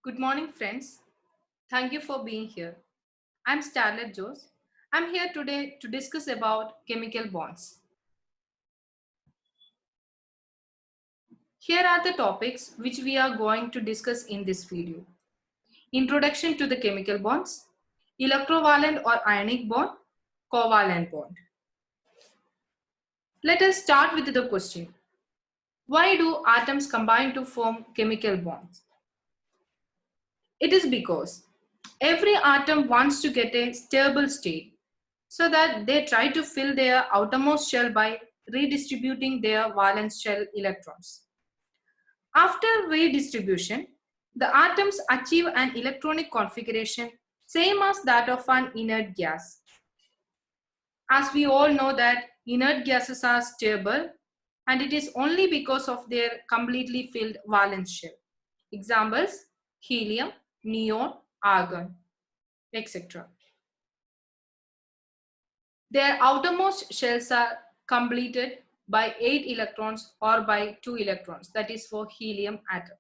Good morning, friends. Thank you for being here. I'm Starlet Jose. I'm here today to discuss about chemical bonds. Here are the topics which we are going to discuss in this video. Introduction to the chemical bonds, electrovalent or ionic bond, covalent bond. Let us start with the question. Why do atoms combine to form chemical bonds? It is because every atom wants to get a stable state, so that they try to fill their outermost shell by redistributing their valence shell electrons. After redistribution, the atoms achieve an electronic configuration same as that of an inert gas. As we all know that inert gases are stable, and it is only because of their completely filled valence shell. Examples: helium, neon, argon, etc. Their outermost shells are completed by 8 electrons or by 2 electrons, that is for helium atom.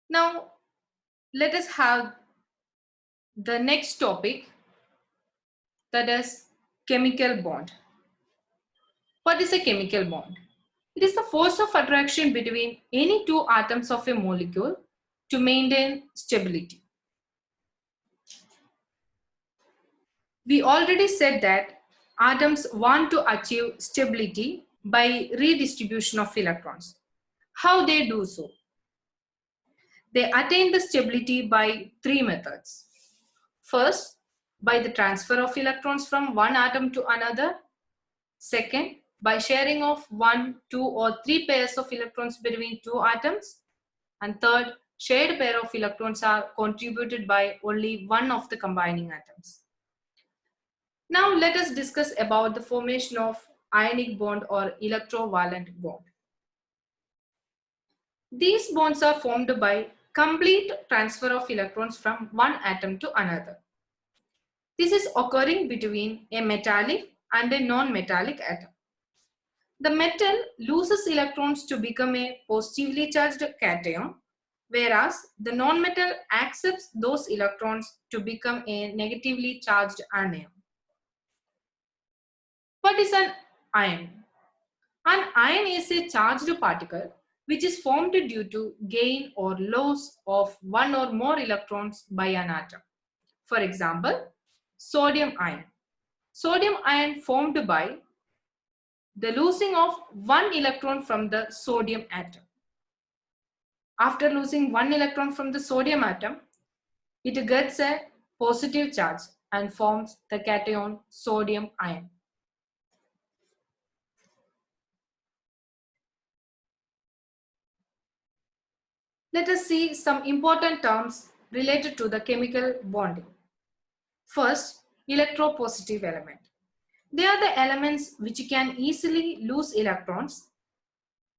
Now, let us have the next topic, that is chemical bond. What is a chemical bond? It is the force of attraction between any two atoms of a molecule to maintain stability. We already said that atoms want to achieve stability by redistribution of electrons. How they do so? They attain the stability by three methods. First, by the transfer of electrons from one atom to another. Second, by sharing of 1, 2 or 3 pairs of electrons between two atoms. And third, shared pair of electrons are contributed by only one of the combining atoms. Now let us discuss about the formation of ionic bond or electrovalent bond. These bonds are formed by complete transfer of electrons from one atom to another. This is occurring between a metallic and a non-metallic atom. The metal loses electrons to become a positively charged cation, whereas the non-metal accepts those electrons to become a negatively charged anion. What is an ion? An ion is a charged particle which is formed due to gain or loss of one or more electrons by an atom. For example, sodium ion. Sodium ion formed by the losing of one electron from the sodium atom. After losing one electron from the sodium atom, it gets a positive charge and forms the cation sodium ion. Let us see some important terms related to the chemical bonding. First, electropositive element. They are the elements which can easily lose electrons.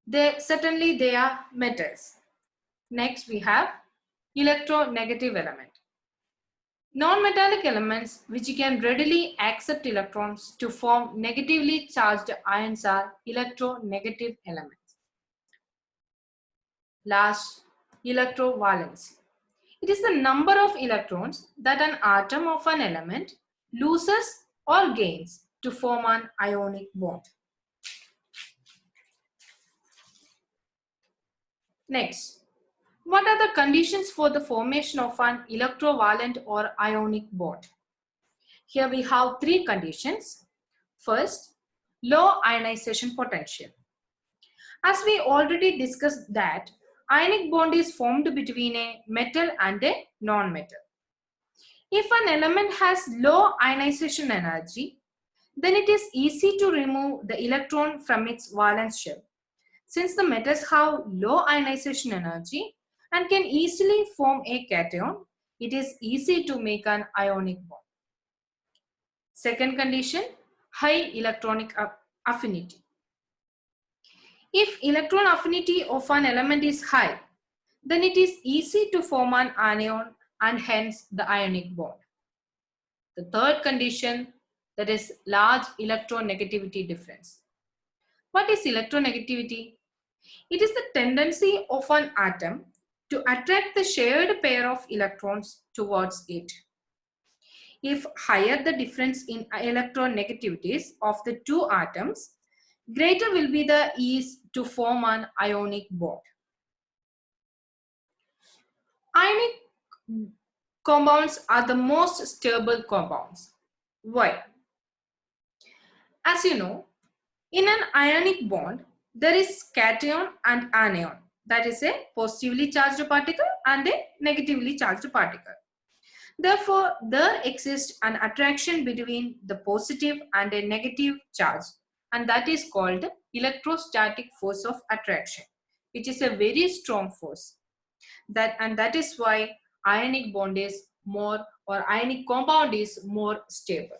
Certainly they are metals. Next we have electronegative element. Non-metallic elements which can readily accept electrons to form negatively charged ions are electronegative elements. Last, electrovalency. It is the number of electrons that an atom of an element loses or gains to form an ionic bond. Next, what are the conditions for the formation of an electrovalent or ionic bond? Here we have three conditions. First, low ionization potential. As we already discussed that ionic bond is formed between a metal and a non-metal. If an element has low ionization energy, then it is easy to remove the electron from its valence shell. Since the metals have low ionization energy and can easily form a cation, it is easy to make an ionic bond. Second condition, high electronic affinity. If electron affinity of an element is high, then it is easy to form an anion and hence the ionic bond. The third condition, that is large electronegativity difference. What is electronegativity? It is the tendency of an atom to attract the shared pair of electrons towards it. If higher the difference in electronegativities of the two atoms, greater will be the ease to form an ionic bond. Ionic compounds are the most stable compounds. Why? As you know, in an ionic bond, there is cation and anion. That is a positively charged particle and a negatively charged particle. Therefore, there exists an attraction between the positive and a negative charge, and that is called electrostatic force of attraction, which is a very strong force. That is why ionic bond is more, or ionic compound is more stable.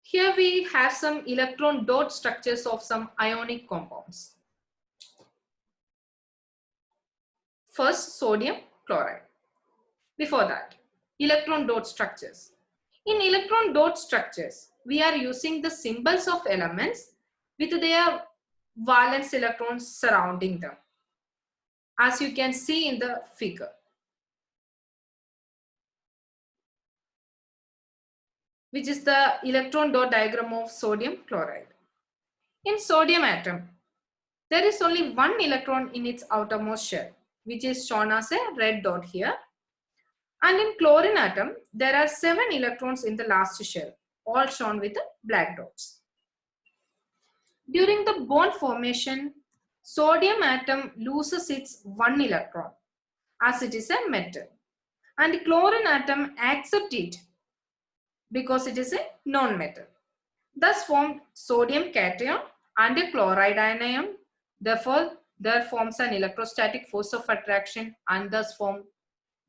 Here we have some electron dot structures of some ionic compounds. First, sodium chloride. Before that, electron dot structures. In electron dot structures, we are using the symbols of elements with their valence electrons surrounding them, as you can see in the figure. Which is the electron dot diagram of sodium chloride. In sodium atom, there is only one electron in its outermost shell, which is shown as a red dot here. And in chlorine atom, there are 7 electrons in the last shell, all shown with black dots. During the bond formation, sodium atom loses its 1 electron as it is a metal, and chlorine atom accepts it because it is a non-metal. Thus formed sodium cation and a chloride anion. Therefore, there forms an electrostatic force of attraction and thus form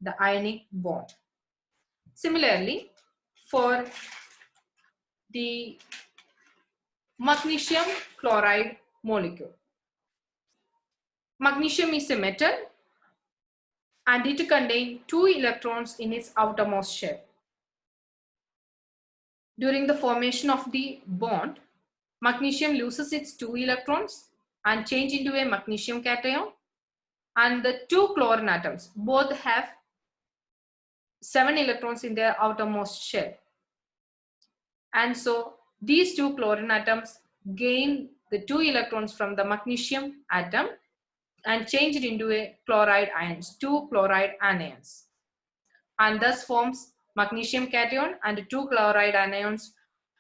the ionic bond. Similarly, for the magnesium chloride molecule. Magnesium is a metal and it contains 2 electrons in its outermost shell. During the formation of the bond, magnesium loses its 2 electrons and change into a magnesium cation, and the 2 chlorine atoms both have 7 electrons in their outermost shell. And so these 2 chlorine atoms gain the 2 electrons from the magnesium atom and change it into a chloride ions, 2 chloride anions, and thus forms magnesium cation and 2 chloride anions.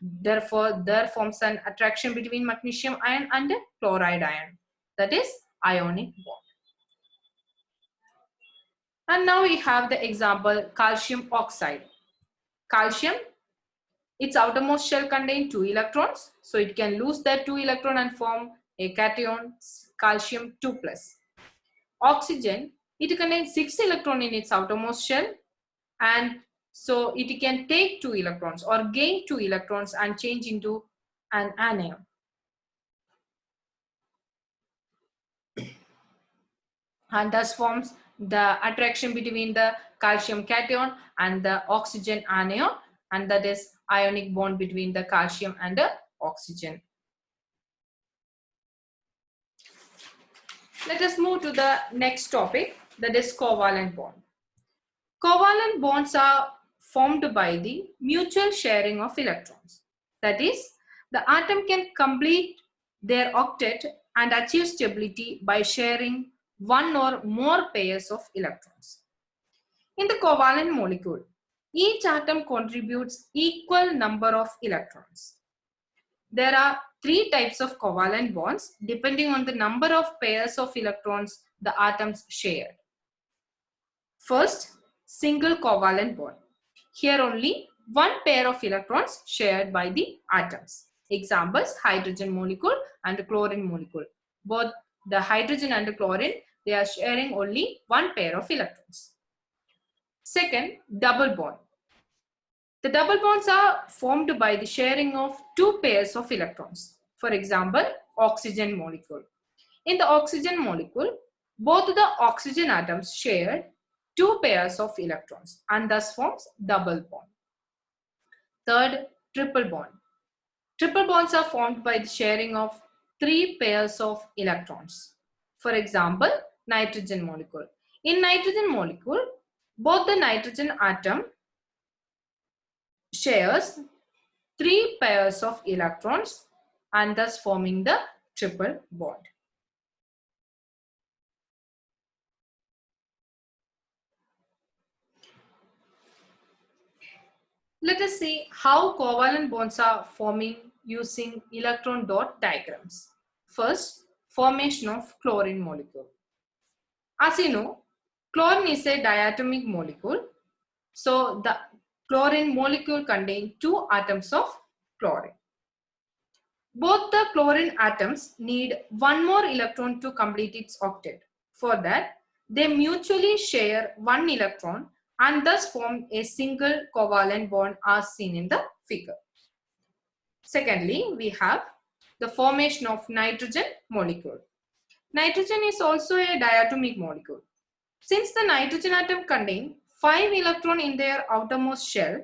Therefore, there forms an attraction between magnesium ion and chloride ion, that is ionic bond. And now we have the example calcium oxide. Calcium, its outermost shell contains 2 electrons, so it can lose that 2 electron and form a cation calcium 2+. Oxygen, it contains 6 electrons in its outermost shell, and so it can take 2 electrons or gain 2 electrons and change into an anion. And thus forms the attraction between the calcium cation and the oxygen anion, and that is ionic bond between the calcium and the oxygen. Let us move to the next topic, that is covalent bond. Covalent bonds are formed by the mutual sharing of electrons. That is, the atom can complete their octet and achieve stability by sharing one or more pairs of electrons. In the covalent molecule, each atom contributes equal number of electrons. There are 3 types of covalent bonds depending on the number of pairs of electrons the atoms share. First, single covalent bond. Here only one pair of electrons shared by the atoms. Examples, hydrogen molecule and chlorine molecule. Both the hydrogen and the chlorine, they are sharing only one pair of electrons. Second, double bond. The double bonds are formed by the sharing of 2 pairs of electrons. For example, oxygen molecule. In the oxygen molecule, both the oxygen atoms share 2 pairs of electrons and thus forms double bond. Third, triple bond. Triple bonds are formed by the sharing of 3 pairs of electrons. For example, nitrogen molecule. In nitrogen molecule, both the nitrogen atom shares 3 pairs of electrons and thus forming the triple bond. Let us see how covalent bonds are forming using electron dot diagrams. First, formation of chlorine molecule. As you know, chlorine is a diatomic molecule. So the chlorine molecule contains 2 atoms of chlorine. Both the chlorine atoms need 1 more electron to complete its octet. For that, they mutually share 1 electron and thus form a single covalent bond as seen in the figure. Secondly, we have the formation of nitrogen molecule. Nitrogen is also a diatomic molecule. Since the nitrogen atom contains 5 electrons in their outermost shell,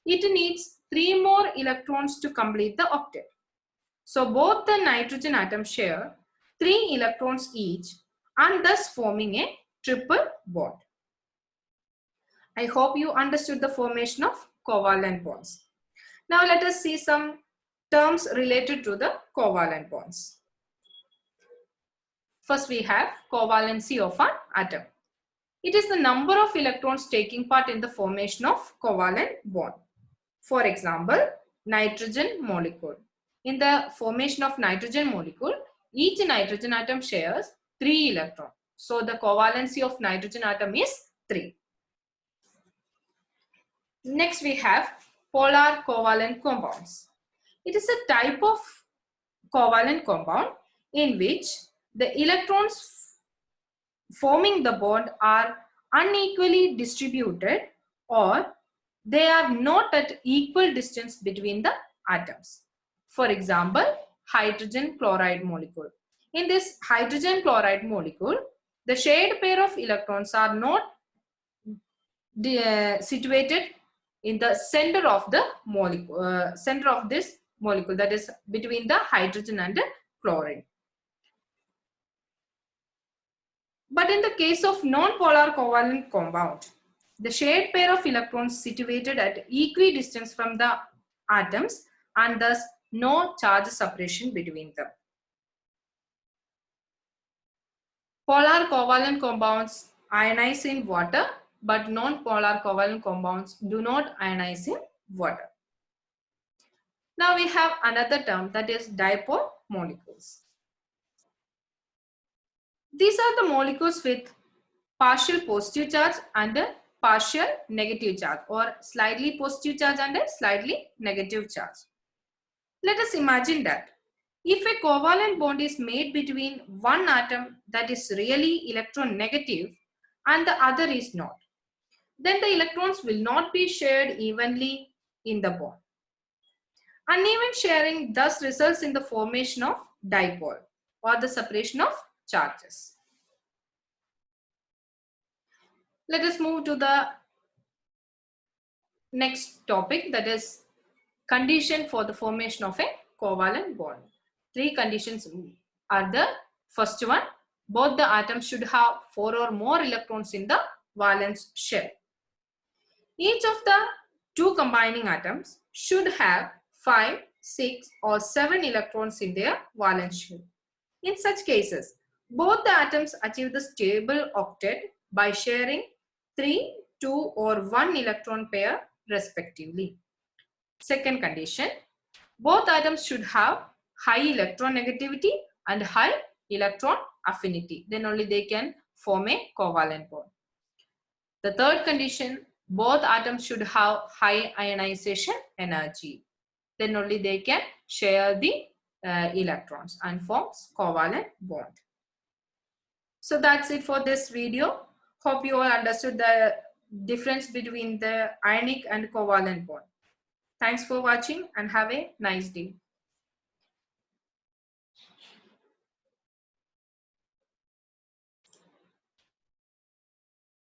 it needs 3 more electrons to complete the octet. So both the nitrogen atoms share 3 electrons each and thus forming a triple bond. I hope you understood the formation of covalent bonds. Now let us see some terms related to the covalent bonds. First we have covalency of an atom. It is the number of electrons taking part in the formation of covalent bond. For example, nitrogen molecule. In the formation of nitrogen molecule, each nitrogen atom shares 3 electrons. So the covalency of nitrogen atom is 3. Next we have polar covalent compounds. It is a type of covalent compound in which the electrons forming the bond are unequally distributed or they are not at equal distance between the atoms. For example, hydrogen chloride molecule. In this hydrogen chloride molecule, the shared pair of electrons are not situated in the center of the molecule, center of this molecule, that is between the hydrogen and the chlorine. But in the case of non-polar covalent compound, the shared pair of electrons situated at equidistance from the atoms and thus no charge separation between them. Polar covalent compounds ionize in water, but non-polar covalent compounds do not ionize in water. Now we have another term, that is dipole molecules. These are the molecules with partial positive charge and a partial negative charge, or slightly positive charge and a slightly negative charge. Let us imagine that if a covalent bond is made between one atom that is really electronegative and the other is not, then the electrons will not be shared evenly in the bond. Uneven sharing thus results in the formation of dipole or the separation of charges. Let us move to the next topic, that is condition for the formation of a covalent bond. 3 conditions are the first one, both the atoms should have 4 or more electrons in the valence shell. Each of the 2 combining atoms should have 5, 6 or 7 electrons in their valence shell. In such cases, both the atoms achieve the stable octet by sharing 3, 2 or 1 electron pair respectively. Second condition, both atoms should have high electronegativity and high electron affinity. Then only they can form a covalent bond. The third condition, both atoms should have high ionization energy. Then only they can share the electrons and forms covalent bond. So that's it for this video. Hope you all understood the difference between the ionic and covalent bond. Thanks for watching and have a nice day.